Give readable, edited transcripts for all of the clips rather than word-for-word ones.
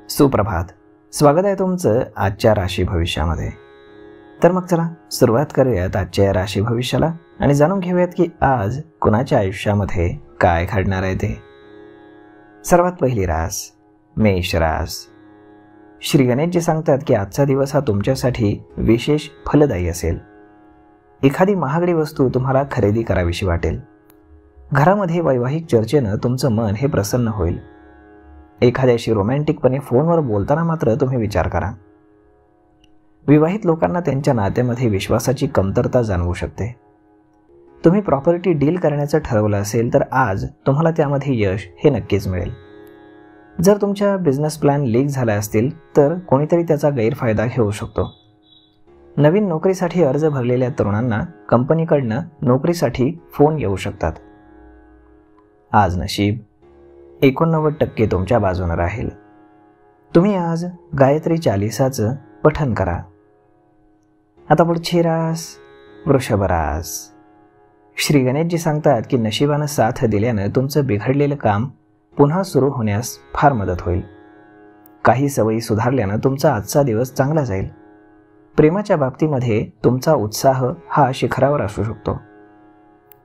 सुप्रभात. स्वागत आहे तुमचं आजच्या राशी भविष्यामध्ये. तर मग चला सुरुवात करूयात आजच्या राशी भविष्याला आणि जाणून घेऊयात की आज कुणाच्या आयुष्यामध्ये काय घडणार आहे ते. सर्वात पहिली रास मेष रास. श्री गणेशजी सांगतात की आजचा दिवस हा तुमच्यासाठी विशेष फलदायी असेल. एखादी महागडी वस्तू तुम्हाला खरेदी करावीशी वाटेल. घरामध्ये वैवाहिक चर्चेनं तुमचं मन हे प्रसन्न होईल. एखाद्याशी रोमॅन्टिकपणे फोनवर बोलताना मात्र तुम्ही विचार करा. विवाहित लोकांना त्यांच्या नात्यामध्ये विश्वासाची कमतरता जाणवू शकते. तुम्ही प्रॉपर्टी डील करण्याचं ठरवलं असेल तर आज तुम्हाला त्यामध्ये यश हे नक्कीच मिळेल. जर तुमच्या बिझनेस प्लॅन लीक झाला असतील तर कोणीतरी त्याचा गैरफायदा घेऊ शकतो. नवीन नोकरीसाठी अर्ज भरलेल्या तरुणांना कंपनीकडनं नोकरीसाठी फोन येऊ शकतात. आज नशीब 89% तुमच्या बाजूने राहील. तुम्ही आज गायत्री चालिसाचं पठण करा. आता पुढची रास वृषभ रास. श्री गणेशजी सांगतात की नशिबानं साथ दिल्यानं तुमचं बिघडलेलं काम पुन्हा सुरू होण्यास फार मदत होईल. काही सवयी सुधारल्यानं तुमचा आजचा दिवस चांगला जाईल. प्रेमाच्या बाबतीमध्ये तुमचा उत्साह हा शिखरावर असू शकतो.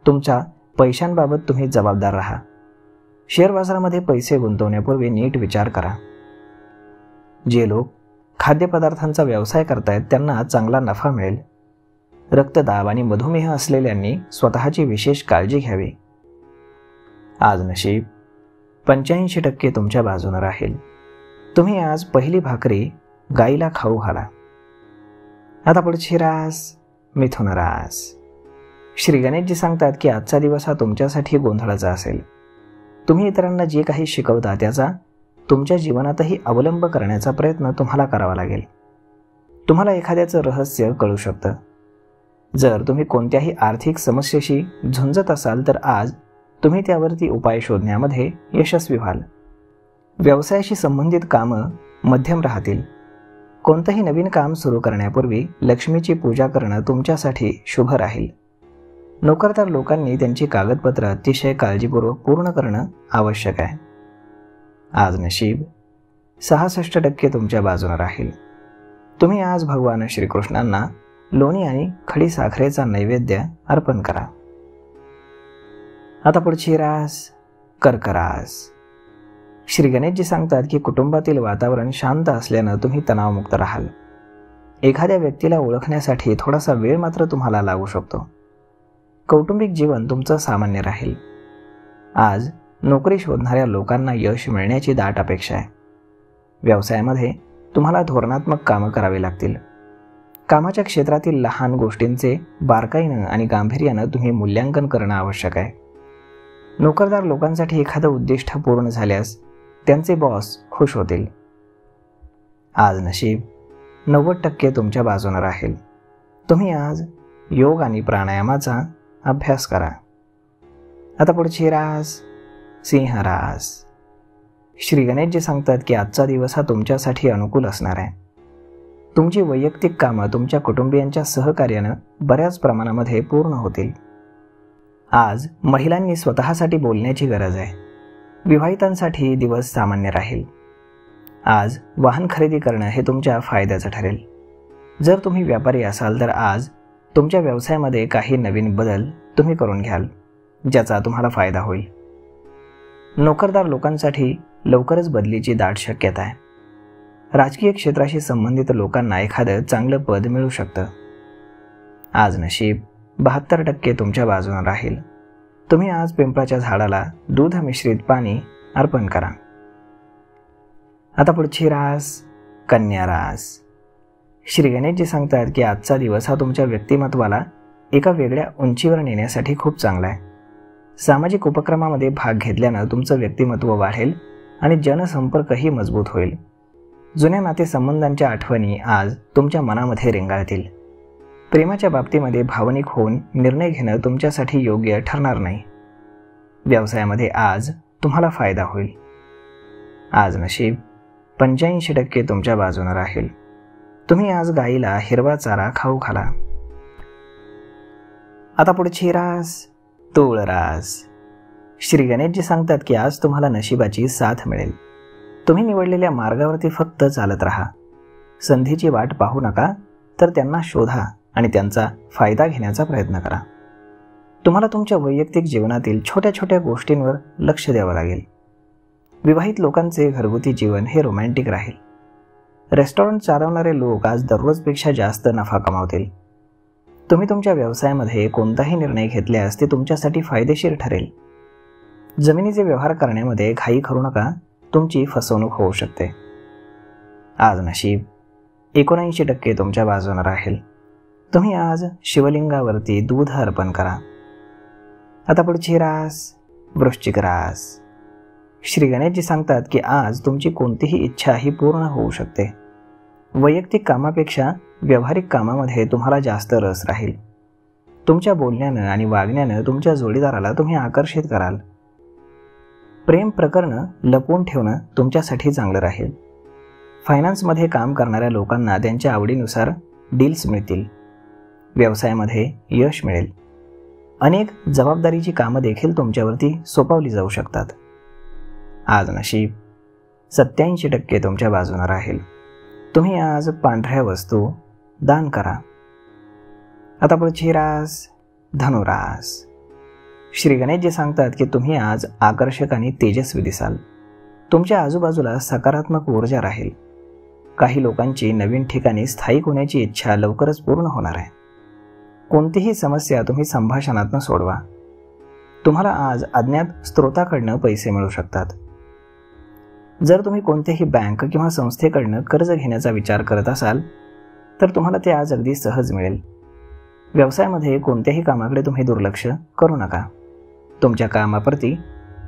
तुमच्या पैशांबाबत तुम्ही जबाबदार राहा. शेअर बाजारामध्ये पैसे गुंतवण्यापूर्वी नीट विचार करा. जे लोक खाद्यपदार्थांचा व्यवसाय करतायत त्यांना चांगला नफा मिळेल. रक्तदाब आणि मधुमेह असलेल्यांनी स्वतःची विशेष काळजी घ्यावी. आज नशीब 85% तुमच्या बाजूने राहील. तुम्ही आज पहिली भाकरी गाईला खाऊ घाला. आता पुढची रास मिथुन रास. श्री गणेशजी सांगतात की आजचा दिवस हा तुमच्यासाठी गोंधळाचा असेल. तुम्ही इतरांना जे काही शिकवता त्याचा तुमच्या जीवनातही अवलंब करण्याचा प्रयत्न तुम्हाला करावा लागेल. तुम्हाला एखाद्याचं रहस्य कळू शकतं. जर तुम्ही कोणत्याही आर्थिक समस्येशी झुंजत असाल तर आज तुम्ही त्यावरती उपाय शोधण्यामध्ये यशस्वी व्हाल. व्यवसायाशी संबंधित कामं मध्यम राहतील. कोणतंही नवीन काम सुरू करण्यापूर्वी लक्ष्मीची पूजा करणं तुमच्यासाठी शुभ राहील. नोकरदार लोकांनी त्यांची कागदपत्र अतिशय काळजीपूर्वक पूर्ण करणं आवश्यक आहे. आज नशीब 66% तुमच्या बाजूने राहील. तुम्ही आज भगवान श्रीकृष्णांना लोणी आणि खडी साखरेचा नैवेद्य अर्पण करा. आता पुढची रास कर्क रास. श्री गणेशजी सांगतात की कुटुंबातील वातावरण शांत असल्यानं तुम्ही तणावमुक्त राहाल. एखाद्या व्यक्तीला ओळखण्यासाठी थोडासा वेळ मात्र तुम्हाला लागू शकतो. कौटुंबिक जीवन तुमचं सामान्य राहील. आज नोकरी शोधणाऱ्या लोकांना यश मिळण्याची दाट अपेक्षा आहे. व्यवसायामध्ये तुम्हाला धोरणात्मक कामं करावी लागतील. कामाच्या क्षेत्रातील लहान गोष्टींचे बारकाईनं आणि गांभीर्यानं तुम्ही मूल्यांकन करणं आवश्यक आहे. नोकरदार लोकांसाठी एखादं उद्दिष्ट पूर्ण झाल्यास त्यांचे बॉस खुश होतील. आज नशीब 90% तुमच्या बाजूने राहील. तुम्ही आज योग आणि प्राणायामाचा अभ्यास करा. आता पुढची रास सिंह रास. श्री गणेशजी सांगतात की आजचा दिवस हा तुमच्यासाठी अनुकूल असणार आहे. तुमची वैयक्तिक कामं तुमच्या कुटुंबियांच्या सहकार्यानं बऱ्याच प्रमाणामध्ये पूर्ण होतील. आज महिलांनी स्वतःसाठी बोलण्याची गरज आहे. विवाहितांसाठी दिवस सामान्य राहील. आज वाहन खरेदी करणं हे तुमच्या फायद्याचं ठरेल. जर तुम्ही व्यापारी असाल तर आज तुमच्या व्यवसायामध्ये काही नवीन बदल तुम्ही करून घ्याल ज्याचा तुम्हाला फायदा होईल. नोकरदार लोकांसाठी लवकरच बदलीची दाट शक्यता आहे. राजकीय क्षेत्राशी संबंधित लोकांना एखादं चांगलं पद मिळू शकतं. आज नशीब 72% तुमच्या बाजूने राहील. तुम्ही आज पिंपळाच्या झाडाला दूध मिश्रित पाणी अर्पण करा. आता पुढची रास कन्या रास. श्री गणेशजी सांगतात की आजचा दिवस हा तुमच्या व्यक्तिमत्वाला एका वेगळ्या उंचीवर नेण्यासाठी खूप चांगला आहे. सामाजिक उपक्रमामध्ये भाग घेतल्यानं तुमचं व्यक्तिमत्व वाढेल आणि जनसंपर्कही मजबूत होईल. जुन्या नातेसंबंधांच्या आठवणी आज तुमच्या मनामध्ये रेंगाळतील. प्रेमाच्या बाबतीमध्ये भावनिक होऊन निर्णय घेणं तुमच्यासाठी योग्य ठरणार नाही. व्यवसायामध्ये आज तुम्हाला फायदा होईल. आज नशीब 85% तुमच्या बाजूने राहील. तुम्ही आज गाईला हिरवा चारा खाऊ घाला. आता पुढची रास तुळ रास. श्री गणेशजी सांगतात की आज तुम्हाला नशिबाची साथ मिळेल. तुम्ही निवडलेल्या मार्गावरती फक्त चालत राहा. संधीची वाट पाहू नका, तर त्यांना शोधा आणि त्यांचा फायदा घेण्याचा प्रयत्न करा. तुम्हाला तुमच्या वैयक्तिक जीवनातील छोट्या छोट्या गोष्टींवर लक्ष द्यावं लागेल. विवाहित लोकांचे घरगुती जीवन हे रोमॅन्टिक राहील. रेस्टॉरंट चालवणारे लोक आज दररोजपेक्षा जास्त नफा कमावतील. तुम्ही तुमच्या व्यवसायामध्ये कोणताही निर्णय घेतल्यास ते तुमच्यासाठी फायदेशीर ठरेल. जमिनीचे व्यवहार करण्यामध्ये घाई करू नका, तुमची फसवणूक होऊ शकते. आज नशीब 79% तुमच्या बाजूने राहील. तुम्ही आज शिवलिंगावरती दूध अर्पण करा. आता पुढची रास वृश्चिक रास. श्री गणेशजी सांगतात की आज तुमची कोणतीही इच्छा ही पूर्ण होऊ शकते. वैयक्तिक कामापेक्षा व्यावहारिक कामामध्ये तुम्हाला जास्त रस राहील. तुमच्या बोलण्यानं आणि वागण्यानं तुमच्या जोडीदाराला तुम्ही आकर्षित कराल. प्रेम प्रकरण लपवून ठेवणं तुमच्यासाठी चांगलं राहील. फायनान्समध्ये काम करणाऱ्या लोकांना त्यांच्या आवडीनुसार डील्स मिळतील. व्यवसायामध्ये यश मिळेल. अनेक जबाबदारीची कामं देखील तुमच्यावरती सोपवली जाऊ शकतात. आज नशीब 87% तुमच्या बाजूने राहील. तुम्ही आज पांढऱ्या वस्तू दान करा. आता पुढची रास धनुरास. श्री गणेशजी सांगतात की तुम्ही आज आकर्षक आणि तेजस्वी दिसाल. तुमच्या आजूबाजूला सकारात्मक ऊर्जा राहील. काही लोकांची नवीन ठिकाणी स्थायिक होण्याची इच्छा लवकरच पूर्ण होणार आहे. कोणतीही समस्या तुम्ही संभाषणातून सोडवा. तुम्हाला आज अज्ञात स्रोताकडनं पैसे मिळू शकतात. जर तुम्ही कोणत्याही बँक किंवा संस्थेकडनं कर्ज घेण्याचा विचार करत असाल तर तुम्हाला ते आज अगदी सहज मिळेल. व्यवसायामध्ये कोणत्याही कामाकडे तुम्ही दुर्लक्ष करू नका. तुमच्या कामाप्रती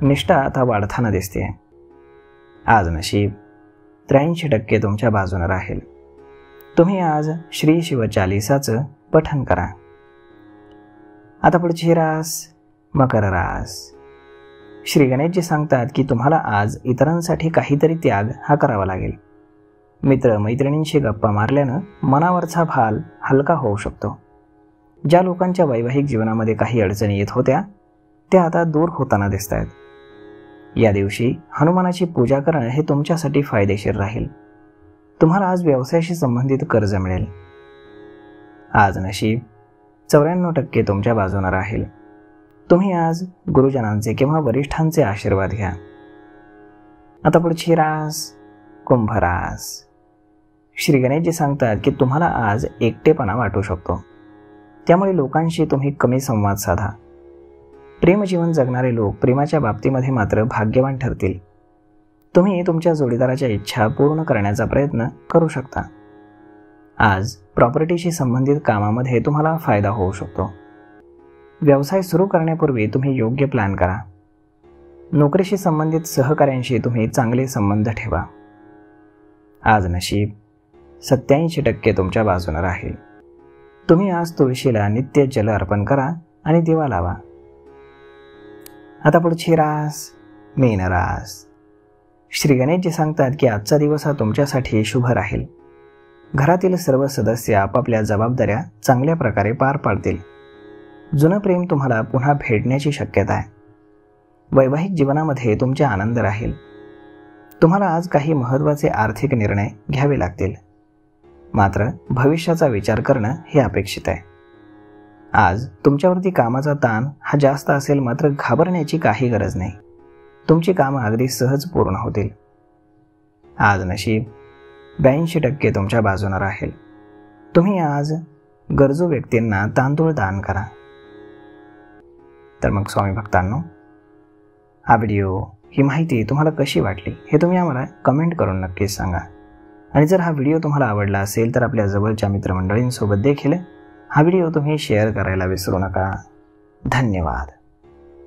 निष्ठा आता वाढताना दिसते. आज नशीब 83% तुमच्या बाजूने राहील. तुम्ही आज श्री शिवचालीसाचं पठण करा. आता पुढची रास मकर रास. श्री गणेशजी सांगतात की तुम्हाला आज इतरांसाठी काहीतरी त्याग हा करावा लागेल. मित्र मैत्रिणींशी गप्पा मारल्यानं मनावरचा भार हलका होऊ शकतो. ज्या लोकांच्या वैवाहिक जीवनामध्ये काही अडचणी येत होत्या त्या आता दूर होताना दिसत आहेत. या दिवशी हनुमानाची पूजा करणं हे तुमच्यासाठी फायदेशीर राहील. तुम्हाला आज व्यवसायाशी संबंधित कर्ज मिळेल. आज नशीब 94% तुमच्या बाजूने राहील. तुम्ही आज गुरुजनांचे किंवा वरिष्ठांचे आशीर्वाद घ्या. आता पुढची रास कुंभ रास. श्री गणेशजी सांगतात की तुम्हाला आज एकटेपणा वाटू शकतो. त्यामुळे लोकांशी तुम्ही कमी संवाद साधा. प्रेमजीवन जगणारे लोक प्रेमाच्या बाबतीमध्ये मात्र भाग्यवान ठरतील. तुम्ही तुमच्या जोडीदाराच्या इच्छा पूर्ण करण्याचा प्रयत्न करू शकता. आज प्रॉपर्टीशी संबंधित कामामध्ये तुम्हाला फायदा होऊ शकतो. व्यवसाय सुरू करण्यापूर्वी तुम्ही योग्य प्लॅन करा. नोकरीशी संबंधित सहकाऱ्यांशी तुम्ही चांगले संबंध ठेवा. आज नशीब 87% तुमच्या बाजूने राहील. तुम्ही आज तुळशीला नित्य जल अर्पण करा आणि दिवा लावा. आता पुढची रास मीन रास. श्री गणेशजी सांगतात की आजचा दिवस हा तुमच्यासाठी शुभ राहील. घरातील सर्व सदस्य आपापल्या जबाबदाऱ्या चांगल्या प्रकारे पार पाडतील. जुनं प्रेम तुम्हाला पुन्हा भेटण्याची शक्यता आहे. वैवाहिक जीवनामध्ये तुमचा आनंद राहील. तुम्हाला आज काही महत्त्वाचे आर्थिक निर्णय घ्यावे लागतील. मात्र भविष्याचा विचार करणं हे अपेक्षित आहे. आज तुमच्यावरती कामाचा ताण हा जास्त असेल, मात्र घाबरण्याची काही गरज नाही. तुमची कामं अगदी सहज पूर्ण होतील. आज नशीब 82% तुमच्या बाजूने राहील. तुम्ही आज गरजू व्यक्तींना तांदूळ दान करा. तर मग स्वामी भक्तांनो, हा व्हिडिओ ही माहिती तुम्हाला कशी वाटली हे तुम्ही आम्हाला कमेंट करून नक्कीच सांगा. आणि जर हा व्हिडिओ तुम्हाला आवडला असेल तर आपल्या जवळच्या मित्रमंडळींसोबत देखील हा व्हिडिओ तुम्ही शेअर करायला विसरू नका. धन्यवाद.